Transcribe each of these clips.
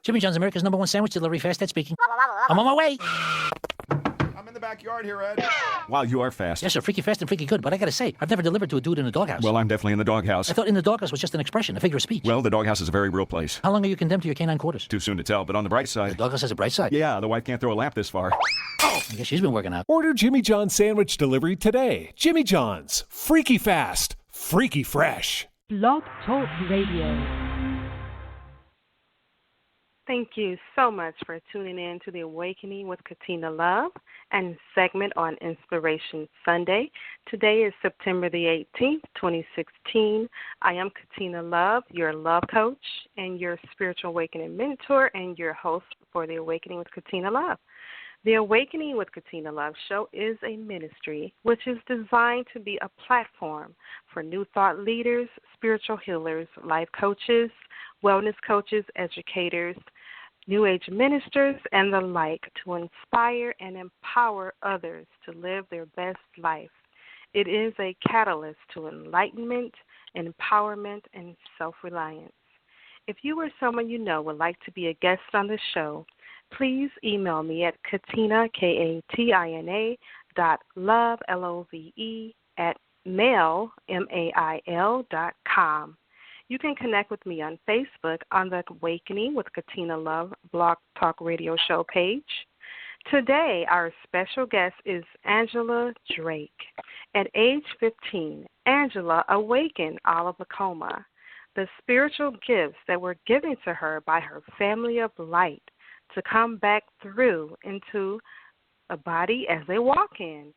Jimmy John's, America's #1 sandwich delivery, fast at speaking. I'm on my way. I'm in the backyard here, Ed. Wow, you are fast. Yes, sir. Freaky fast and freaky good. But I got to say, I've never delivered to a dude in a doghouse. Well, I'm definitely in the doghouse. I thought in the doghouse was just an expression, a figure of speech. Well, the doghouse is a very real place. How long are you condemned to your canine quarters? Too soon to tell, but on the bright The side... doghouse has a bright side. Yeah, the wife can't throw a lamp this far. I guess she's been working out. Order Jimmy John's sandwich delivery today. Jimmy John's. Freaky fast. Freaky fresh. Blog Talk Radio. Thank you so much for tuning in to the Awakening with Katina Love and segment on Inspiration Sunday. Today is September the 18th, 2016. I am Katina Love, your love coach and your spiritual awakening mentor and your host for the Awakening with Katina Love. The Awakening with Katina Love show is a ministry which is designed to be a platform for new thought leaders, spiritual healers, life coaches, wellness coaches, educators, New Age ministers, and the like to inspire and empower others to live their best life. It is a catalyst to enlightenment, empowerment, and self-reliance. If you or someone you know would like to be a guest on the show, please email me at Katina, Katina, .love, L-O-V-E, at mail, mail.com. You can connect with me on Facebook on the Awakening with Katina Love Blog Talk Radio Show page. Today, our special guest is Angela Drake. At age 15, Angela awakened out of a coma. The spiritual gifts that were given to her by her family of light to come back through into a body as a walk-in.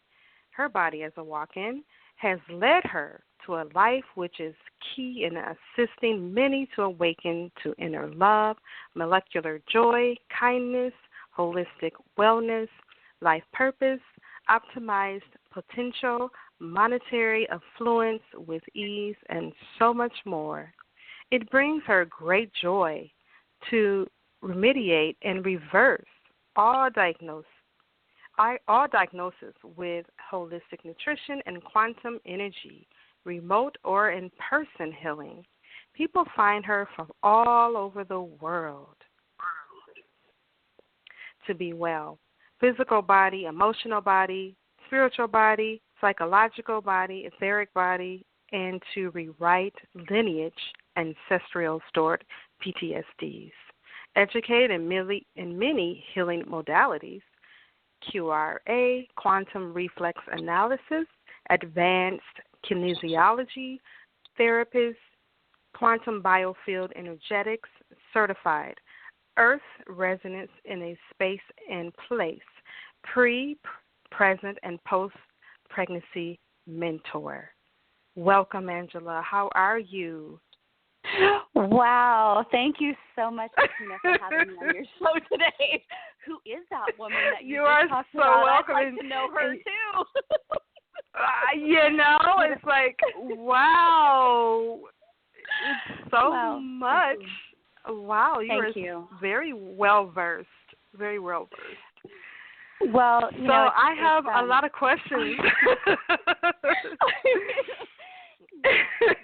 Her body as a walk-in has led her to a life which is key in assisting many to awaken to inner love, molecular joy, kindness, holistic wellness, life purpose, optimized potential, monetary affluence with ease, and so much more. It brings her great joy to remediate and reverse all diagnosis with holistic nutrition and quantum energy, remote or in-person healing. People find her from all over the world to be well. Physical body, emotional body, spiritual body, psychological body, etheric body, and to rewrite lineage, ancestral stored PTSDs. Educated in many healing modalities, QRA, quantum reflex analysis, advanced kinesiology, therapist, quantum biofield energetics, certified, earth resonance in a space and place, pre, present, and post-pregnancy mentor. Welcome, Angela. How are you? Wow. Thank you so much, Katina, for having me on your show today. Who is that woman that you are talked so about? welcome. I'd like to know her, too. It's like, wow. It's so much. Wow, you are very well-versed. Very well-versed. Well, I have a lot of questions.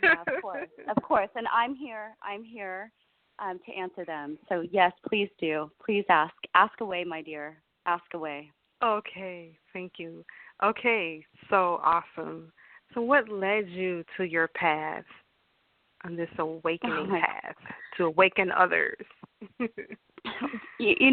Yeah, of course, and I'm here to answer them. So yes, please do. Please ask away, my dear. Ask away. Okay, thank you. Okay, so awesome. So what led you to your path on this awakening path to awaken others? It's well,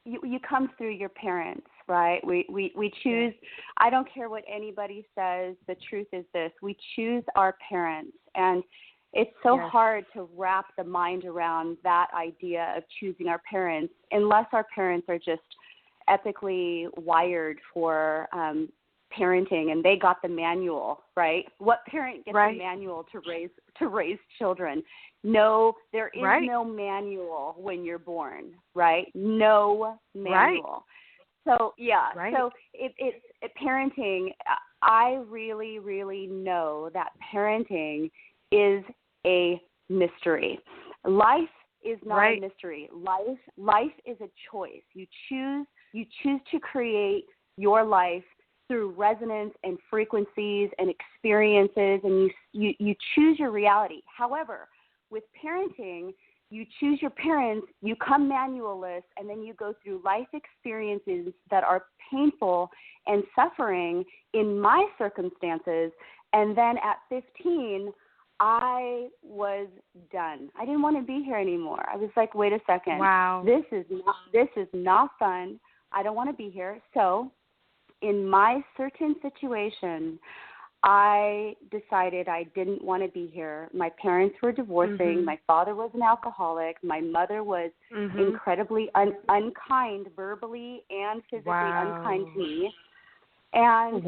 you come through your parents, right? We choose. I don't care what anybody says. The truth is this: we choose our parents, and it's so hard to wrap the mind around that idea of choosing our parents, unless our parents are just ethically wired for parenting, and they got the manual, right? What parent gets the manual to raise children? No, there is no manual when you're born, right? No manual. So so it's parenting. I really, really know that parenting is a mystery. Life is not a mystery. Life is a choice. You choose to create your life through resonance and frequencies and experiences, and you choose your reality. However, with parenting, you choose your parents, you come manualist, and then you go through life experiences that are painful and suffering in my circumstances. And then at 15, I was done. I didn't want to be here anymore. I was like, wait a second. Wow. This is not fun. I don't want to be here. So in my certain situation, I decided I didn't want to be here. My parents were divorcing. My father was an alcoholic. My mother was incredibly unkind, verbally and physically unkind to me. And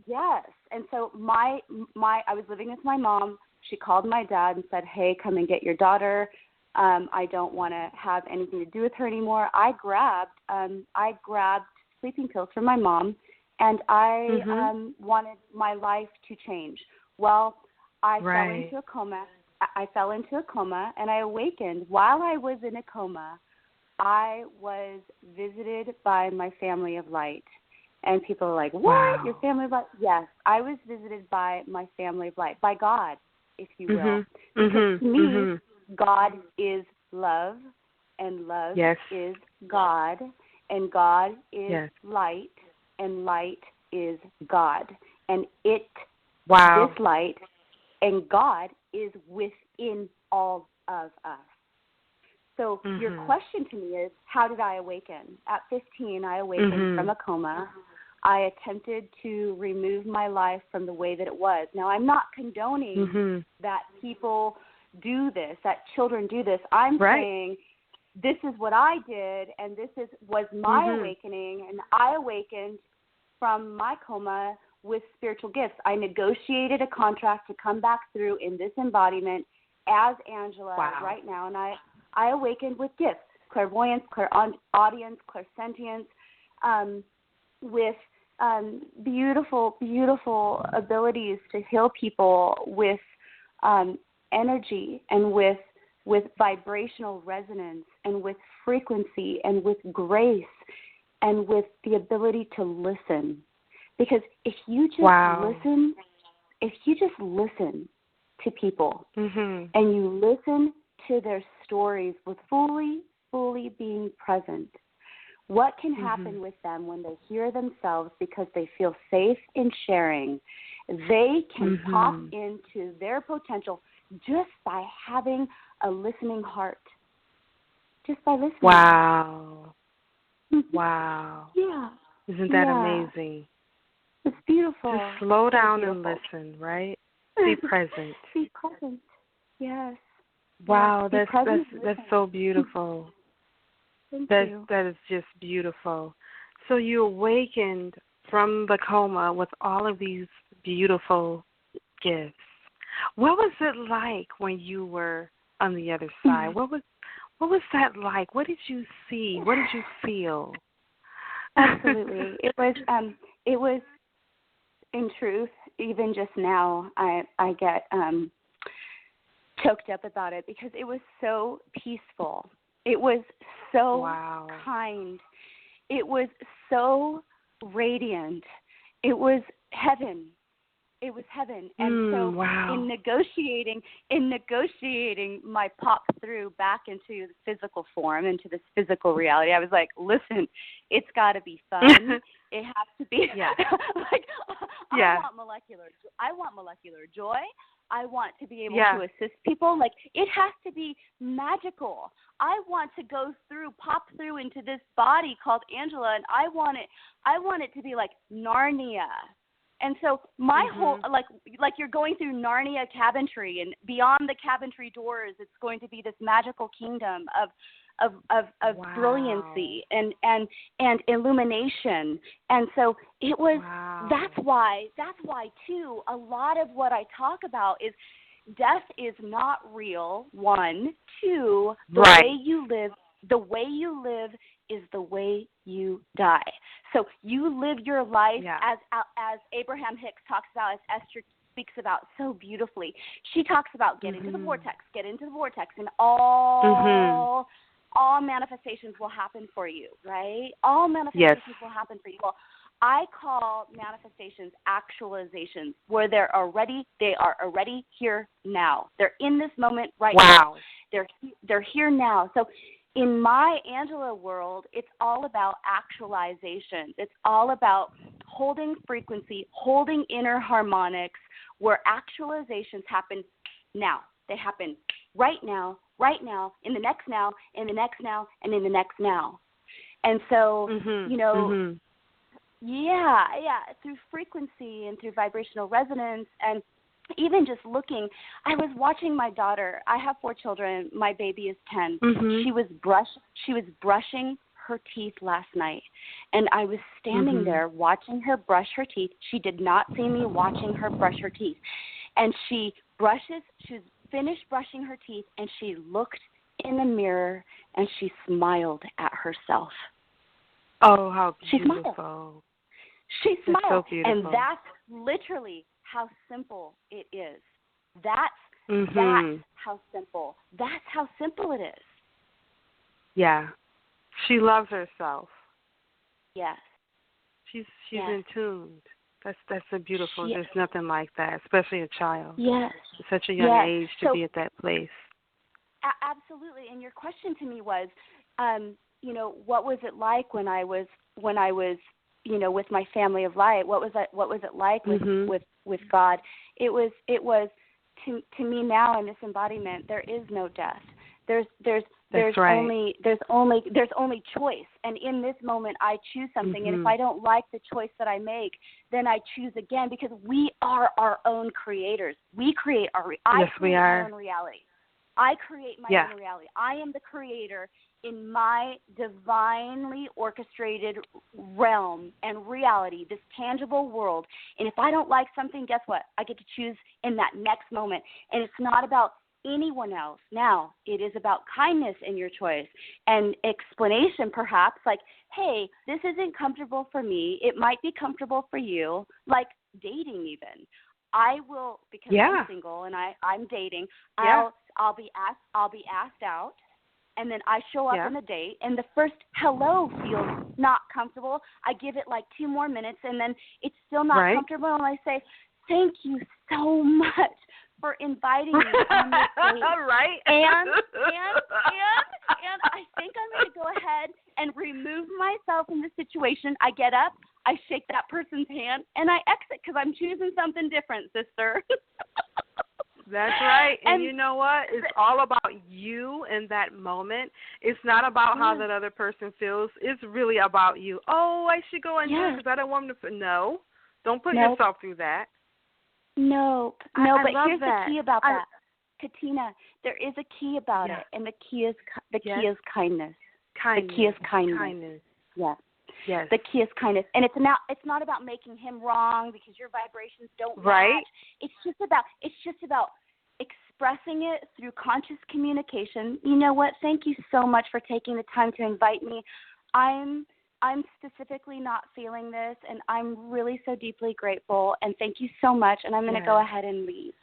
yes. And so I was living with my mom. She called my dad and said, hey, come and get your daughter. I don't want to have anything to do with her anymore. I grabbed sleeping pills from my mom, and I wanted my life to change. Well, I fell into a coma. I fell into a coma, and I awakened. While I was in a coma, I was visited by my family of light. And people are like, what? Wow. Your family of light? Yes, I was visited by my family of light, by God, if you will. Because to me, God is love, and love is God, and God is light, and light is God. And this light and God is within all of us. So your question to me is, how did I awaken? At 15, I awakened from a coma. I attempted to remove my life from the way that it was. Now, I'm not condoning that people do this, that children do this. I'm saying this is what I did, and this was my awakening, and I awakened from my coma with spiritual gifts. I negotiated a contract to come back through in this embodiment as Angela right now, and I awakened with gifts, clairvoyance, clairaudience, clairsentience, with beautiful, beautiful abilities to heal people with energy and with vibrational resonance and with frequency and with grace and with the ability to listen. Because if you just listen to people and you listen to their stories with fully being present, what can happen with them when they hear themselves because they feel safe in sharing? They can pop into their potential just by having a listening heart. Just by listening. Wow. Wow. Yeah. Isn't that amazing? It's beautiful. Just slow down and listen, right? Be present. Be present. Yes. Wow, yes. That's so beautiful. That is just beautiful. So you awakened from the coma with all of these beautiful gifts. What was it like when you were on the other side? What was that like? What did you see? What did you feel? Absolutely. It was in truth, even just now I get choked up about it because it was so peaceful. It was so kind. It was so radiant. It was heaven. It was heaven. And in negotiating my pop through back into the physical form, into this physical reality, I was like, listen, it's got to be fun. It has to be I want molecular joy. I want to be able to assist people. Like, it has to be magical. I want to pop through into this body called Angela, and I want it to be like Narnia. And so my whole, like you're going through Narnia Cabintree, and beyond the Cabintree doors, it's going to be this magical kingdom of brilliancy and illumination. And so it was, that's why too, a lot of what I talk about is death is not real, one. Two, the way you live is the way you die. So you live your life as Abraham Hicks talks about, as Esther speaks about so beautifully. She talks about get into the vortex, and all manifestations will happen for you, right? All manifestations will happen for you. Well, I call manifestations actualizations, where they are already here now. They're in this moment right now. They're here now. So in my Angela world, it's all about actualizations. It's all about holding frequency, holding inner harmonics, where actualizations happen now. They happen right now, in the next now, in the next now, and in the next now. And so, through frequency and through vibrational resonance, and even just looking, I was watching my daughter. I have 4 children. My baby is 10. She was brushing her teeth last night, and I was standing there watching her brush her teeth. She did not see me watching her brush her teeth, and she was finished brushing her teeth, and she looked in the mirror and she smiled at herself. Oh, how beautiful! She smiled. It's so beautiful. And that's literally how simple it is. That's how simple. That's how simple it is. Yeah. She loves herself. Yes. She's in tuned. That's a beautiful. There's nothing like that, especially a child. Yes. At such a young age to be at that place. Absolutely. And your question to me was, what was it like when I was with my family of light? What was it like with God? It was to me now in this embodiment, there is no death. There's only choice. And in this moment, I choose something. And if I don't like the choice that I make, then I choose again, because we are our own creators. We create our my own reality. I create my own reality. I am the creator in my divinely orchestrated realm and reality, this tangible world. And if I don't like something, guess what? I get to choose in that next moment. And it's not about anyone else. Now, it is about kindness in your choice and explanation, perhaps, like, hey, this isn't comfortable for me. It might be comfortable for you, like dating even. I will, because I'm single and I'm dating, I'll be asked out, and then I show up on the date, and the first hello feels not comfortable. I give it like 2 more minutes, and then it's still not comfortable, and I say, thank you so much for inviting me on this date. And I think I'm going to go ahead and remove myself from the situation. I get up, I shake that person's hand, and I exit, because I'm choosing something different, sister. That's right. And you know what? It's all about you in that moment. It's not about how that other person feels. It's really about you. Oh, I should go and do it because I don't want them to. No. Don't put yourself through that. No, but here's the key about that. Katina, there is a key about it, and the key is kindness. The key is kindness. Yeah. Yes. The key is kindness, and it's not about making him wrong because your vibrations don't match. It's just about expressing it through conscious communication. You know what? Thank you so much for taking the time to invite me. I'm specifically not feeling this, and I'm really so deeply grateful, and thank you so much, and I'm going to go ahead and leave.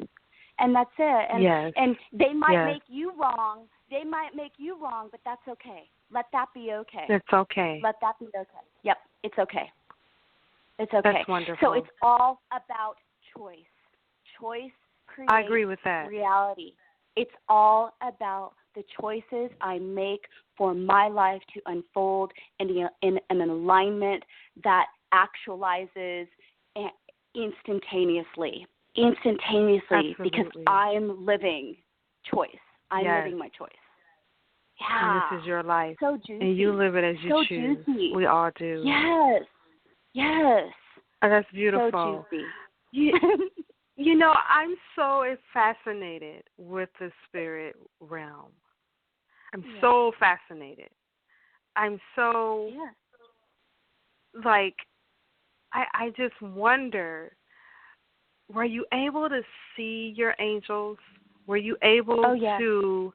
And that's it. And they might make you wrong. They might make you wrong, but that's okay. Let that be okay. It's okay. Let that be okay. Yep, it's okay. It's okay. That's wonderful. So it's all about choice. Choice creates I agree with that. reality. It's all about the choices I make for my life to unfold in an alignment that actualizes instantaneously. Absolutely. Because I'm living choice. I'm living my choice. Yeah. And this is your life. So juicy. And you live it as you choose. Juicy. We all do. Yes. Oh, that's beautiful. So juicy. You know, I'm so fascinated with the spirit realm. I'm so fascinated. I'm so, I just wonder, were you able to see your angels? Were you able to,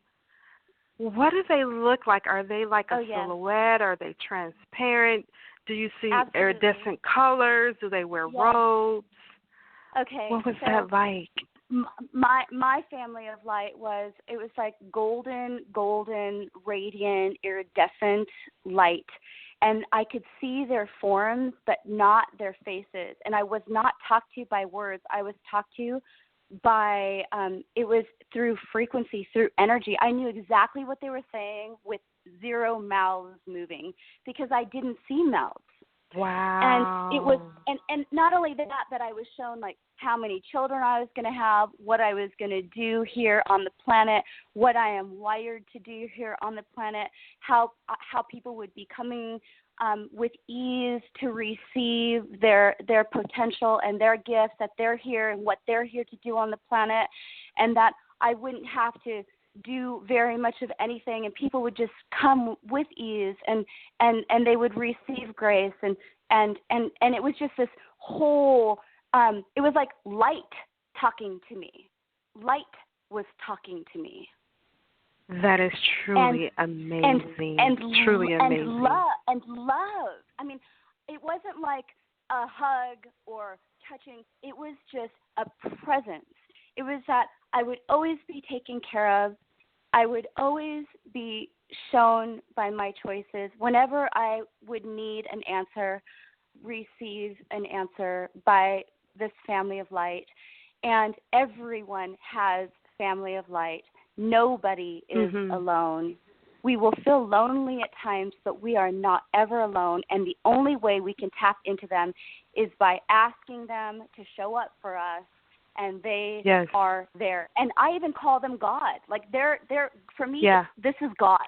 what do they look like? Are they like a silhouette? Are they transparent? Do you see iridescent colors? Do they wear robes? Okay. What was that like? My family of light was like golden, radiant, iridescent light. and I could see their forms, but not their faces. And I was not talked to by words. I was talked to by, it was through frequency, through energy. I knew exactly what they were saying with zero mouths moving because I didn't see mouths. Wow. And it was, and not only that I was shown like how many children I was going to have, what I was going to do here on the planet, what I am wired to do here on the planet, how people would be coming with ease to receive their potential and their gifts, that they're here and what they're here to do on the planet, and that I wouldn't have to do very much of anything, and people would just come with ease, and they would receive grace, and it was just this whole it was like light talking to me. Light was talking to me. That is truly amazing. And truly amazing. And love. I mean, it wasn't like a hug or touching. It was just a presence. It was that I would always be taken care of. I would always be shown by my choices. Whenever I would need an answer, receive an answer by this family of light. And everyone has family of light. Nobody is alone. We will feel lonely at times, but we are not ever alone. And the only way we can tap into them is by asking them to show up for us. And they are there. And I even call them God. Like they're for me, this is God.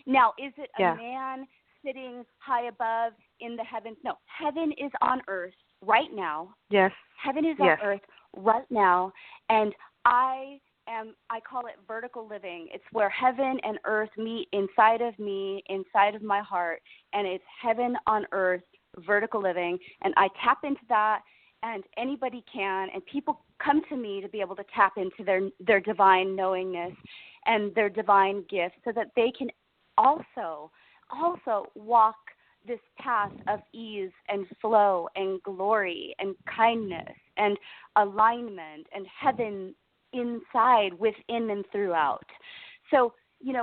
Now, is it a man sitting high above in the heavens? No, heaven is on earth right now. Yes. Heaven is on earth right now. And I call it vertical living. It's where heaven and earth meet inside of me, inside of my heart. And it's heaven on earth, vertical living. And I tap into that. And anybody can, and people come to me to be able to tap into their divine knowingness and their divine gifts so that they can also walk this path of ease and flow and glory and kindness and alignment and heaven inside, within, and throughout. So,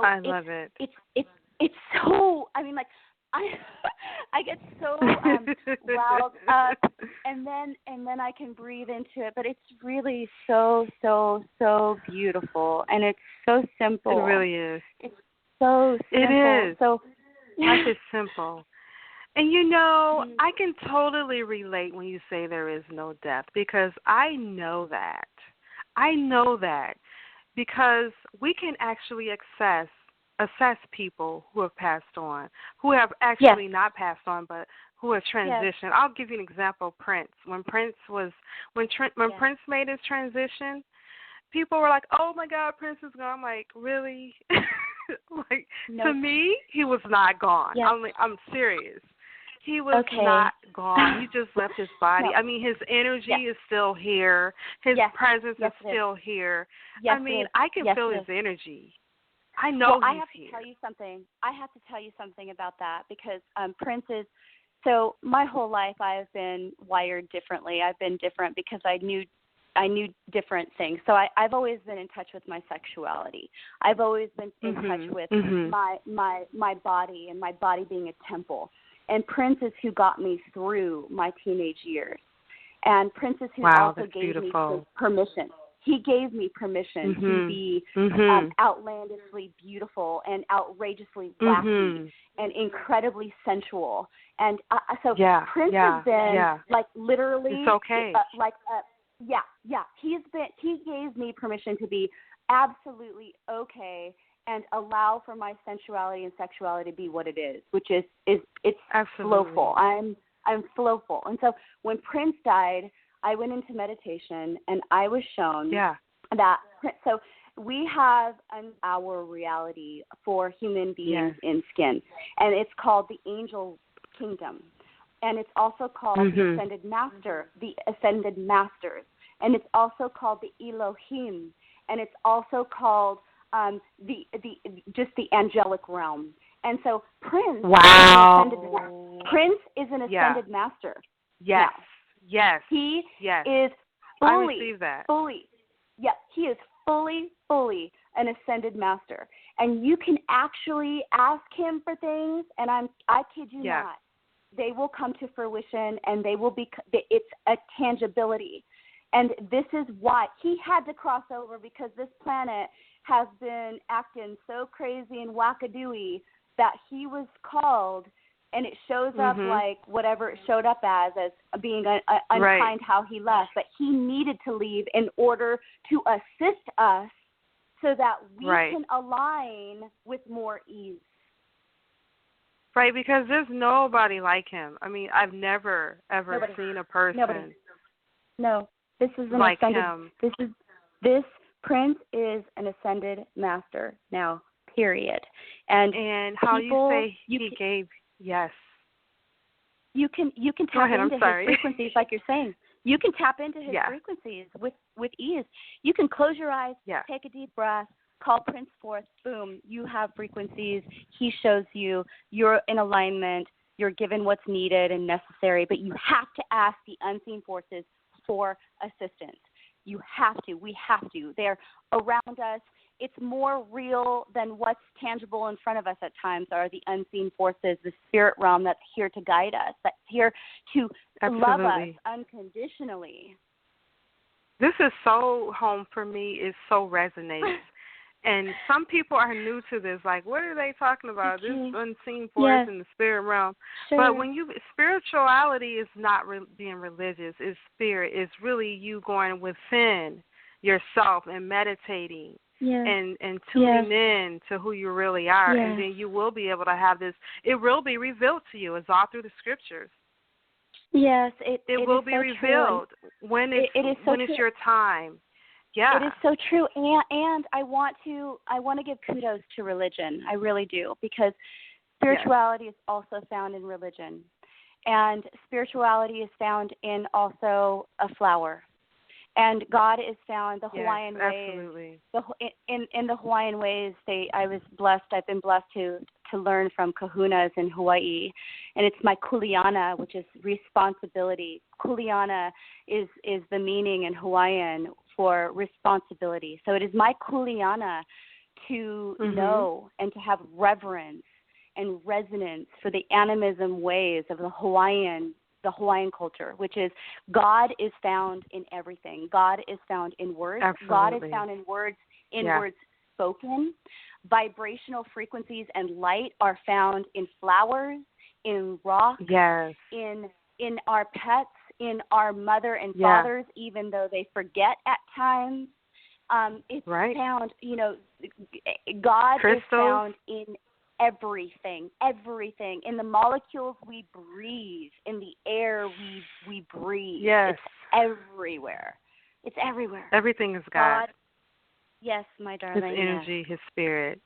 I love it. It's so, I mean, like, I get so riled up, and then I can breathe into it. But it's really so beautiful, and it's so simple. It really is. It's so simple. It is. So life is simple. And I can totally relate when you say there is no death, because I know that. Because we can actually assess people who have passed on, who have actually not passed on, but who have transitioned. I'll give you an example. Prince. When Prince made his transition, people were like, "Oh my God, Prince is gone." I'm like, really? Like, to me, he was not gone. I'm serious. He was not gone. He just left his body. I mean, his energy is still here. His presence is still here. I mean, I can feel his energy. I know I he's have here. to tell you something. I have to tell you something about that, because Prince is. So my whole life I have been wired differently. I've been different because I knew different things. So I've always been in touch with my sexuality. I've always been in touch with my body, and my body being a temple. And Prince is who got me through my teenage years. And Prince is who also gave me permission. He gave me permission to be outlandishly beautiful and outrageously wacky and incredely sensual. And so Prince has been like literally, it's okay. He gave me permission to be absolutely okay and allow for my sensuality and sexuality to be what it is, which is it's flowful. I'm flowful. And so when Prince died, I went into meditation, and I was shown that. So we have our reality for human beings in skin, and it's called the angel kingdom, and it's also called the ascended master, the ascended masters, and it's also called the Elohim, and it's also called the angelic realm. And so Prince is an ascended master. Yes. Now. Yes. He is I receive that. He is fully an ascended master. And you can actually ask him for things, and I kid you not, they will come to fruition, and they will be. It's a tangibility, and this is why he had to cross over, because this planet has been acting so crazy and wackadooey that he was called, and it shows up like whatever it showed up as being unkind how he left, but he needed to leave in order to assist us so that we can align with more ease. Right, because there's nobody like him. I mean, I've never, ever seen a person No, this is an like ascended, him. This prince is an ascended master now, period. And how people, you say he gave, yes. You can tap into his frequencies, like you're saying. You can tap into his frequencies with ease. You can close your eyes, take a deep breath, call Prince forth, boom, you have frequencies. He shows you, you're in alignment, you're given what's needed and necessary, but you have to ask the unseen forces for assistance. You have to. We have to. They're around us. It's more real than what's tangible in front of us at times are the unseen forces, the spirit realm that's here to guide us, that's here to love us unconditionally. This is so home for me. It so resonates. And some people are new to this. Like, what are they talking about? This unseen force in the spirit realm. Sure. But when spirituality is not being religious. It's spirit. It's really you going within yourself and meditating and tuning in to who you really are. And then you will be able to have this. It will be revealed to you. It's all through the scriptures. Yes, it will be revealed when it's your time. Yeah. It is so true, and I want to give kudos to religion. I really do, because spirituality is also found in religion, and spirituality is found in also a flower, and God is found the Hawaiian ways. Absolutely. In the Hawaiian ways, I've been blessed to learn from kahunas in Hawaii, and it's my kuliana, which is responsibility. Kuliana is the meaning in Hawaiian for responsibility. So it is my kuliana to know and to have reverence and resonance for the animism ways of the Hawaiian culture, which is God is found in everything. God is found in words. Absolutely. God is found in words, words spoken. Vibrational frequencies and light are found in flowers, in rocks, in our pets, in our mother and fathers, even though they forget at times. It's found, God crystals. is found in everything, in the molecules we breathe, in the air we breathe. Yes. It's everywhere. It's everywhere. Everything is God. Yes, my darling. His energy, his spirit.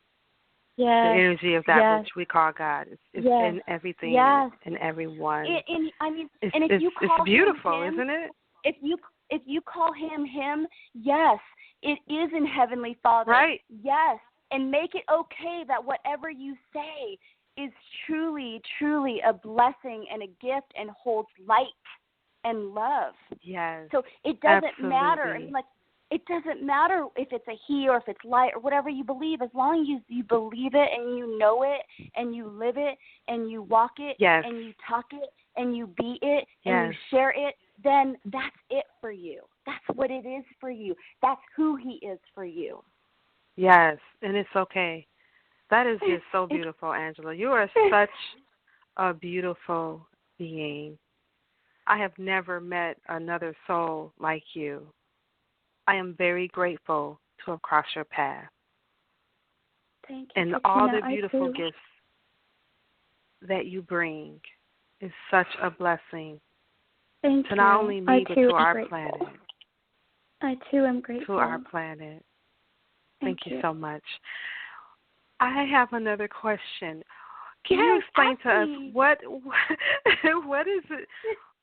Yes. The energy of that which we call God. It's in everything and everyone. It's beautiful, isn't it? If you call him, yes, it is in Heavenly Father. Right. Yes. And make it okay that whatever you say is truly, truly a blessing and a gift and holds light and love. Yes. So it doesn't matter. I mean, it doesn't matter if it's a he or if it's light or whatever you believe, as long as you believe it and you know it and you live it and you walk it and you talk it and you be it and you share it, then that's it for you. That's what it is for you. That's who he is for you. Yes, and it's okay. That is just so beautiful, Angela. You are such a beautiful being. I have never met another soul like you. I am very grateful to have crossed your path. Thank you, and Katina, all the beautiful gifts that you bring is such a blessing Thank to you. not only me, but to our grateful. planet. I too am grateful. To our planet. Thank you you so much. I have another question. Can you explain to us what is it?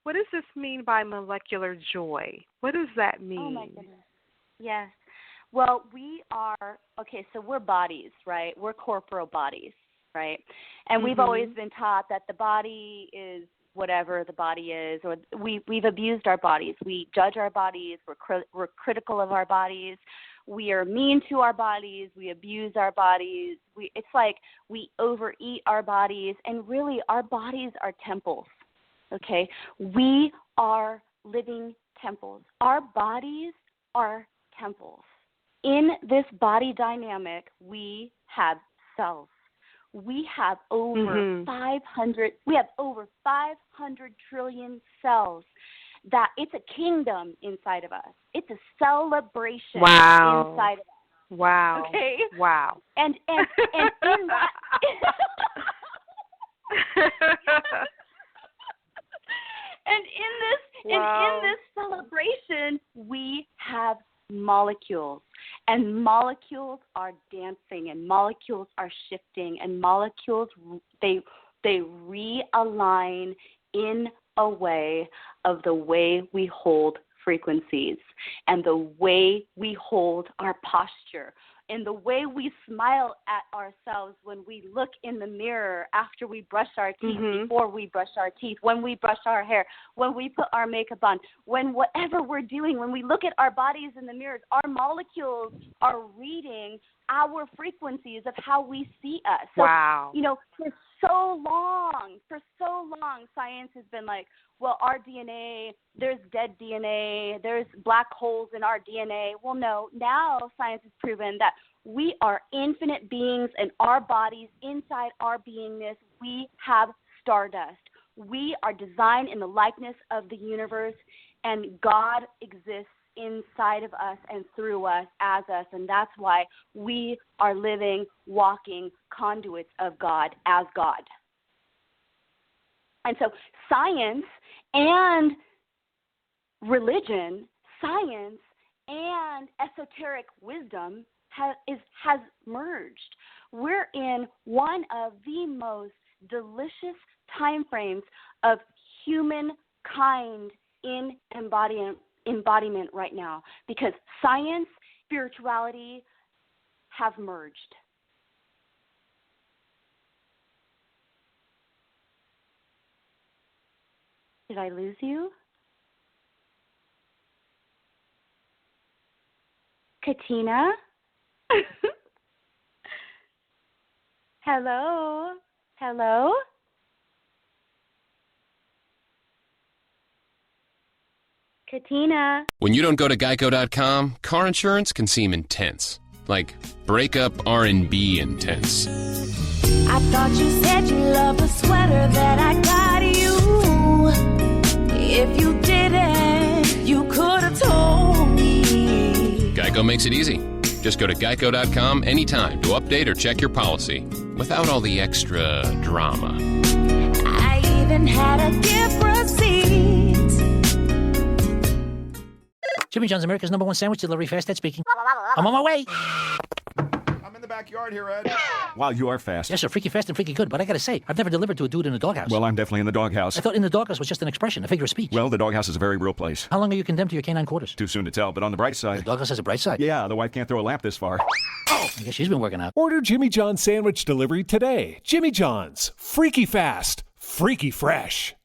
What does this mean by molecular joy? What does that mean? Oh my goodness. Yes. Well, so we're bodies, right? We're corporal bodies, right? And we've always been taught that the body is whatever the body is, or we've abused our bodies. We judge our bodies. We're critical of our bodies. We are mean to our bodies. We abuse our bodies. It's like we overeat our bodies. And really, our bodies are temples, okay? We are living temples. Our bodies are temples. In this body dynamic, we have cells. We have over 500 trillion cells. That it's a kingdom inside of us. It's a celebration inside of us. Wow. Okay? Wow. And in that and in this celebration, we have molecules. And molecules are dancing, and molecules are shifting, and molecules, they realign in a way of the way we hold frequencies and the way we hold our posture and the way we smile at ourselves when we look in the mirror after we brush our teeth, before we brush our teeth, when we brush our hair, when we put our makeup on, when whatever we're doing, when we look at our bodies in the mirrors, our molecules are reading our frequencies of how we see us. So, you know, for so long, science has been like, well, our DNA, there's dead DNA, there's black holes in our DNA. Well, no, now science has proven that we are infinite beings and our bodies, inside our beingness, we have stardust. We are designed in the likeness of the universe, and God exists inside of us and through us, as us, and that's why we are living, walking conduits of God as God. And so science and religion, science and esoteric wisdom has merged. We're in one of the most delicious time frames of humankind in embodiment right now, because science, spirituality have merged. Did I lose you? Katina? Hello? Hello? Katina? When you don't go to Geico.com, car insurance can seem intense. Like breakup R&B intense. I thought you said you loved the sweater that I got you. If you didn't, you could have told me. Geico makes it easy. Just go to Geico.com anytime to update or check your policy without all the extra drama. I even had a gift receipt. Jimmy John's, America's #1 sandwich delivery, fast at speaking. I'm on my way. I'm in the backyard here, Ed. Wow, you are fast. Yes, sir. Freaky fast and freaky good. But I gotta say, I've never delivered to a dude in a doghouse. Well, I'm definitely in the doghouse. I thought in the doghouse was just an expression, a figure of speech. Well, the doghouse is a very real place. How long are you condemned to your canine quarters? Too soon to tell, but on the bright The side... doghouse has a bright side. Yeah, the wife can't throw a lamp this far. I guess she's been working out. Order Jimmy John's sandwich delivery today. Jimmy John's. Freaky fast. Freaky fresh.